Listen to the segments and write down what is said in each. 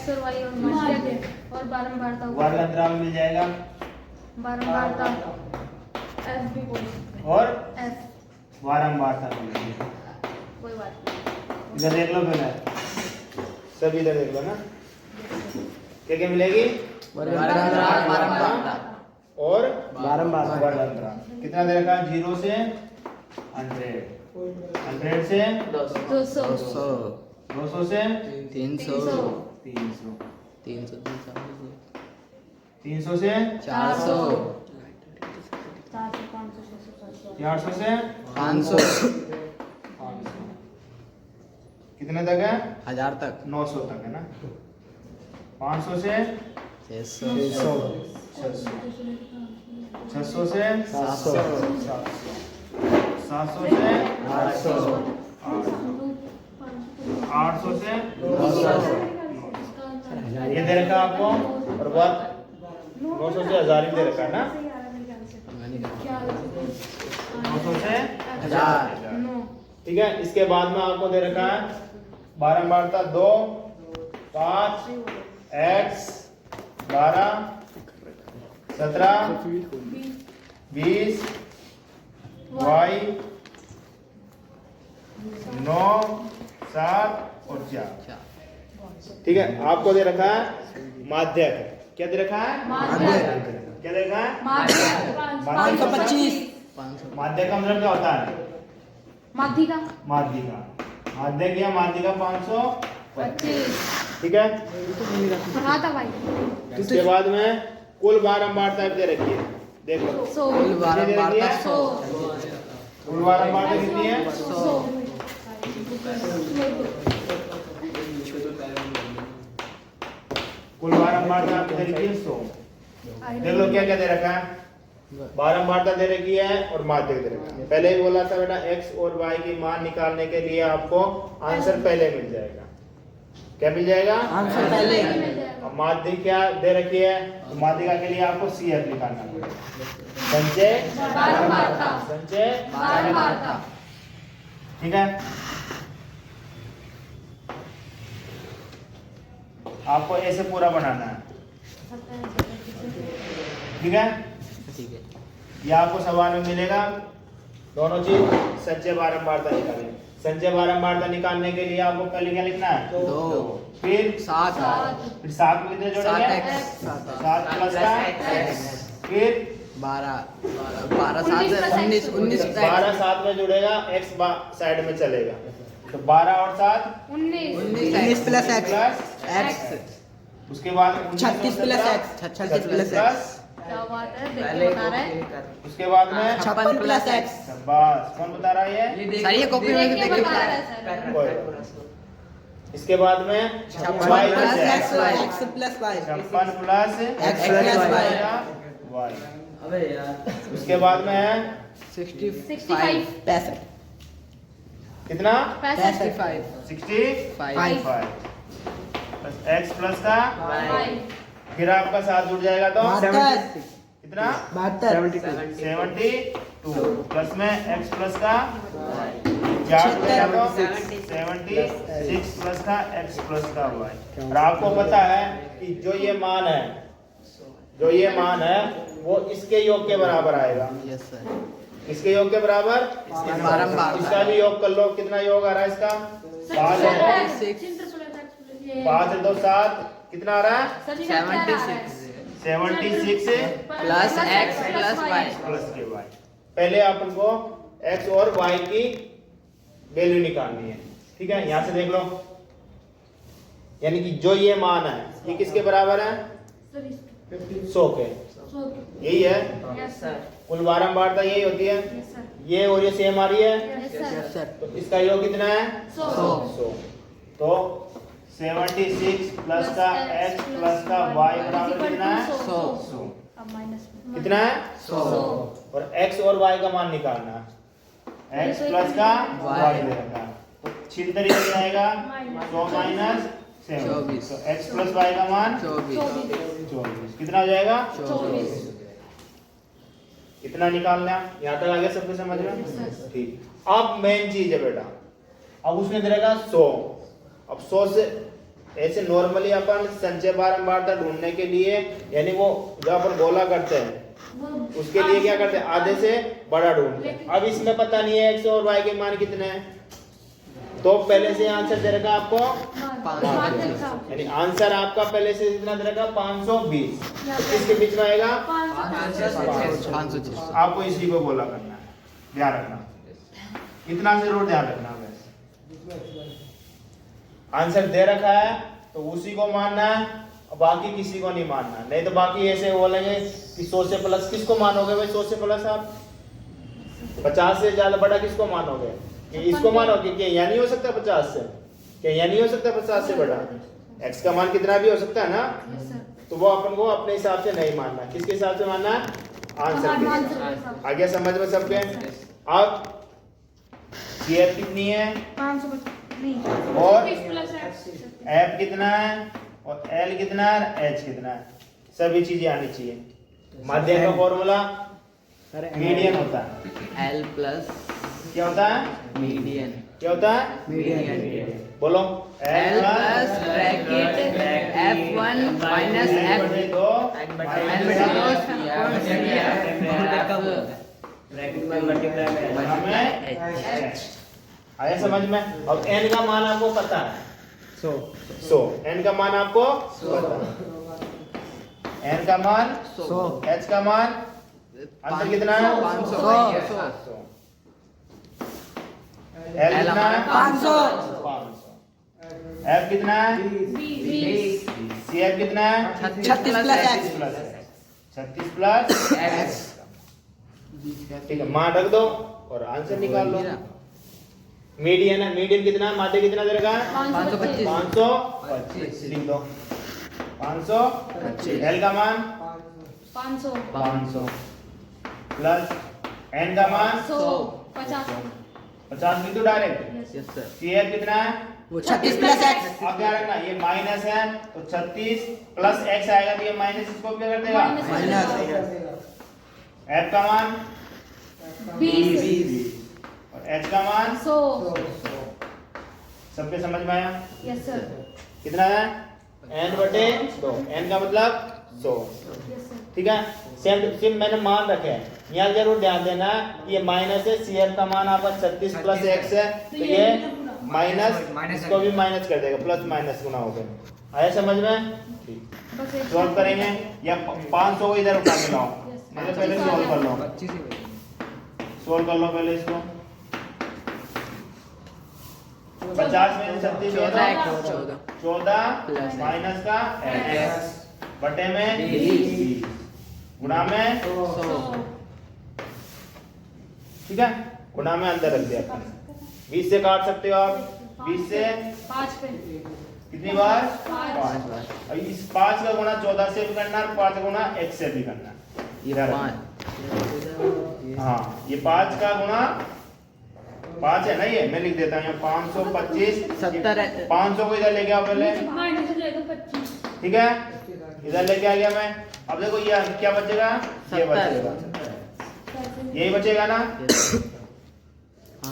X और Y और माध्य और बारंबारता वर्ग अंतराल मिल जाएगा बारंबारता एफ भी बोल सकते हैं और एफ बारंबारता मिल जाएगी। कोई बात नहीं इधर देख लो पहले, सब इधर देख लो ना, क्या क्या मिलेगी? बारंबारता और बारंबारता। वर्ग अंतराल। कितना दे रखा है? 0 से 100, 100 से 200 200 से 300 300, 300 300 से 400 400 से 500 500, कितने तक है? 1000 तक 900 तक है ना। 500 से 600 600 से 700 700 से 800 800 से 900। ये दे रखा आपको, और वर्ग 900 से 1000 ही दे रखा है ना। 900 से 1000, ठीक है। इसके बाद में आपको दे रखा है बारंबारता 2, 5, x 12, 17, 20, y 9, 7 और 4, ठीक है। आपको दे रखा है माध्यक। क्या दे रखा है? क्या दे रखा है? 525 माध्यक का मतलब क्या होता है? माध्यिका माध्यिका, माध्यक या माध्यिका 525, 25 ठीक है। हाँ था भाई इसके बाद में कुल बारंबारता दे रखी है, देख लो। 100 कुल बारंबारता 100 कुल बारंबारता कितनी है? 100 कुल बारंबारता आपको दे रखी है 100। देख लो क्या क्या दे रखा है। बारंबारता दे रखी है और माध्यक दे रखा है। पहले ही बोला था बेटा, x और y की मान निकालने के लिए आपको आंसर पहले मिल जाएगा। क्या मिल जाएगा? आंसर पहले। और माध्यक क्या दे रखी है? तो माध्यिका के लिए आपको CF निकालना पड़ेगा। संचय बारंबारता संचय बारंबारता ठीक है। आपको ऐसे पूरा बनाना है, ठीक है। ठीक है। यह आपको सवाल में मिलेगा दोनों चीज। संचय बारंबारता निकालें। संचय बारंबारता निकालने के लिए आपको पहले क्या लिखना है? 2 फिर 7 फिर 7 में कितने जोड़ेंगे? 7 प्लस का x, फिर 12 7 19 19 12 7 में जुड़ेगा, x साइड में चलेगा, तो 12 और 7 19 प्लस x उसके बाद 36 प्लस x 36 प्लस x क्या बात है देखिए बता रहा है उसके बाद में 56 प्लस x। बस कौन बता रहा है ये? सर ये कॉपी में देखिए देखिए बता रहा है सर कोई। इसके बाद में 56 plus x plus y 56 plus x plus y। उसके बाद में है 65 65 कितना? 65 65 प्लस x प्लस का y फिर आपका 7 जुड़ जाएगा तो कितना? 72 प्लस में x प्लस का 4 जुड़ेगा तो 76 प्लस का x प्लस का y। और आपको पता है कि जो ये मान है वो इसके योग के बराबर आएगा। यस सर इसके योग के बराबर बारंबार। इसका भी योग कर लो। कितना योग आ रहा है इसका? 5 है 2 7, कितना आ रहा है? 76 plus x plus y plus के y। पहले आप उनको x और y की वैल्यू निकालनी है, ठीक है। यहां से देख लो, यानी कि जो ये मान है ये किसके बराबर है? 100 के। यही है कुल बारंबारता, यही होती है। ये और ये सेम आ रही है, तो इसका योग कितना है? 100। तो 76 प्लस का x प्लस का y बराबर कितना है? 100। कितना है? 100। और x और y का मान निकालना है। x प्लस का y दे रखा है, छिल तरीके से आएगा 100 माइनस 7। तो x प्लस y का मान 24। कितना हो जाएगा? 24। कितना निकालना? यहाँ तक आ गया सबको समझ में? ठीक। अब मेन चीज है बेटा, अब उसने दे रखा 100। अब 100 से ऐसे नॉर्मली अपन संचय बारंबारता ढूंढने के लिए यानी वो जो अपन गोला करते हैं उसके लिए क्या करते हैं, आधे से बड़ा ढूंढते हैं। अब इसमें पता नहीं है x और y के मान कितने हैं, तो पहले से आंसर दे रखा आपको यानी आंसर आपका पहले से कितना दे रखा 520। तो किसके बीच में आएगा, 520। आपको इसी को गोला करना है, ध्यान रखना, इतना जरूर ध्यान रखना है। आंसर दे रखा है तो उसी को मानना है, बाकी किसी को नहीं मानना। नहीं तो बाकी ऐसे बोलेंगे कि 100 से प्लस किसको मानोगे भाई, 100 से प्लस आप 50 से ज्यादा बड़ा किसको मानोगे, कि इसको मानोगे कि यह नहीं हो सकता 50 से, कि यह नहीं हो सकता 50 से बड़ा। x का मान कितना भी हो सकता है ना, तो वो अपन को अपने हिसाब से नहीं मानना, किसके हिसाब से मानना है, आंसर के। आगे समझ में सबके। अब CF कितनी है 550 और प्लस F कितना है और L कितना है, H कितना है, सभी चीजें आनी चाहिए। माध्यम का फॉर्मूला मीडियन होता है। L प्लस क्या होता है, मीडियन। क्या होता है, मीडियन। बोलो L plus bracket F1 minus F2 आया समझ में। अब n का मान आपको पता है 100, n का मान आपको पता है, n का मान 100, h का मान अंतर कितना है 500। L कितना है 500। F कितना है 20 CF कितना है 36 प्लस X। 36 plus x। ठीक है, मान रख दो और आंसर निकाल लो। मीडियन है, मीडियन कितना है, माध्य कितना दे रखा है 525। 525 लिख दो 525। L का मान 500 500 प्लस n का मान 100 50 50 लिख दो डायरेक्ट। Yes sir. CF कितना है वो 36 प्लस X। अब क्या रखना, ये माइनस है तो 36 प्लस x आएगा तो ये माइनस इसको क्या कर देगा माइनस। F का मान 20 और h का मान 100 सबके समझ में आया। यस सर कितना है n बटे 2, n का मतलब 100। यस सर ठीक है, सेम मैंने मान रखे हैं, यहाँ जरूर ध्यान देना ये माइनस है, CF का मान आपका 36 प्लस x है तो ये माइनस इसको भी माइनस कर देगा, प्लस माइनस गुना हो गया। आया समझ में। ठीक, बस एक सॉल्व करेंगे या 500 को इधर उठा के लाओ, नहीं तो पहले सॉल्व कर लो, सॉल्व कर लो पहले इसको। 50 में 36 14 14 माइनस का x बटे में 20 गुणा में 100। ठीक है, गुणा में अंदर रख दिया अपन। 20 से काट सकते हो आप, 20 से 5 पे कितनी बार 5 5। अब इस 5 का गुणा 14 से भी करना है, 5 गुणा x से भी करना है। ये इधर 5। हाँ, ये 5 का गुणा 5 है ना, ये मैं लिख देता हूँ 525 70 है। 500 को इधर लेके आओ पहले। माइनस हो जाएगा 25 ठीक है, इधर लेके आ गया मैं। अब देखो ये क्या बचेगा, ये 70। बचेगा, यही बचेगा ना।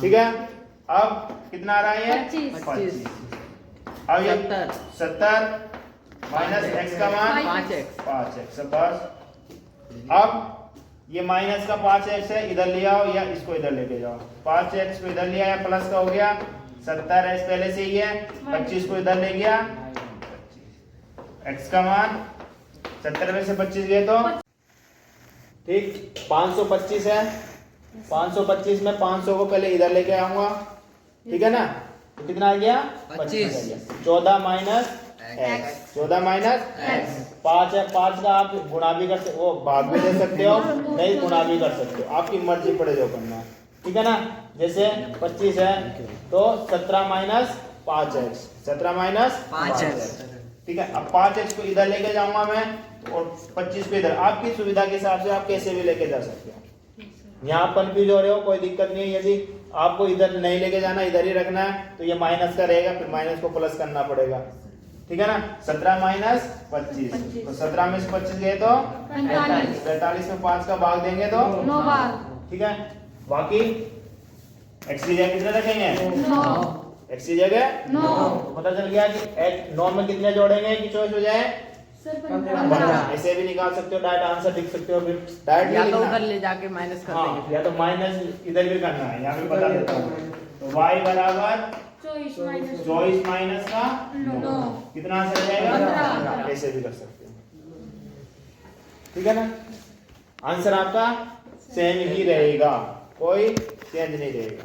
ठीक है, अब कितना आ रहा है ये 25 अब ये 70 70 माइनस x का मान 5x। 5x बस। अब ये माइनस का 5x है, इधर ले आओ या इसको इधर लेके जाओ। 5x को इधर ले आया, प्लस का हो गया 70x पहले से ही है, 25 को इधर ले गया, x का मान 70 में से 25 गए तो ठीक 525 है। 525 में 500 को पहले इधर लेके आऊंगा, ठीक है ना, तो कितना आ गया 25। 14 माइनस x, 14 माइनस x। 5 है, 5 का आप गुणा भी कर सकते हो, भाग भी दे सकते हो, नहीं गुणा भी कर सकते हो, आपकी मर्जी पड़े जो करना है। ठीक है ना, जैसे 25 है तो 17 माइनस 5x, 17 माइनस 5x। ठीक है, अब 5x को इधर लेके जाऊंगा मैं और 25 को इधर, आपकी सुविधा के हिसाब से आप कैसे भी लेके जा सकते हो। यहाँ कंफ्यूज हो रहे हो कोई दिक्कत नहीं है, यदि आपको इधर नहीं लेके जाना, इधर ही रखना है तो ये माइनस का रहेगा, फिर माइनस को प्लस करना पड़ेगा। ठीक है ना, 17 माइनस 25 तो 17 में से 25 गए तो 45 में 5 का भाग देंगे तो 9 बार ठीक है, बाकी x की जगह कितने रखेंगे 9 x की जगह 9 तो पता चल गया कि 9 में कितने जोड़ेंगे कि चॉइस हो जाए सर 15 15 ऐसे भी निकाल सकते हो, डायरेक्ट आंसर लिख सकते हो, फिर डायरेक्ट या नहीं तो लिखना। उधर ले जाके माइनस कर हाँ, देंगे। या तो माइनस इधर भी करना है, यहाँ पे बता देता हूँ। तो y बराबर 24 माइनस का 9 कितना आंसर आ जाएगा 15। ऐसे भी कर सकते हो, ठीक है ना। आंसर आपका सेम ही रहेगा, कोई चेंज नहीं रहेगा।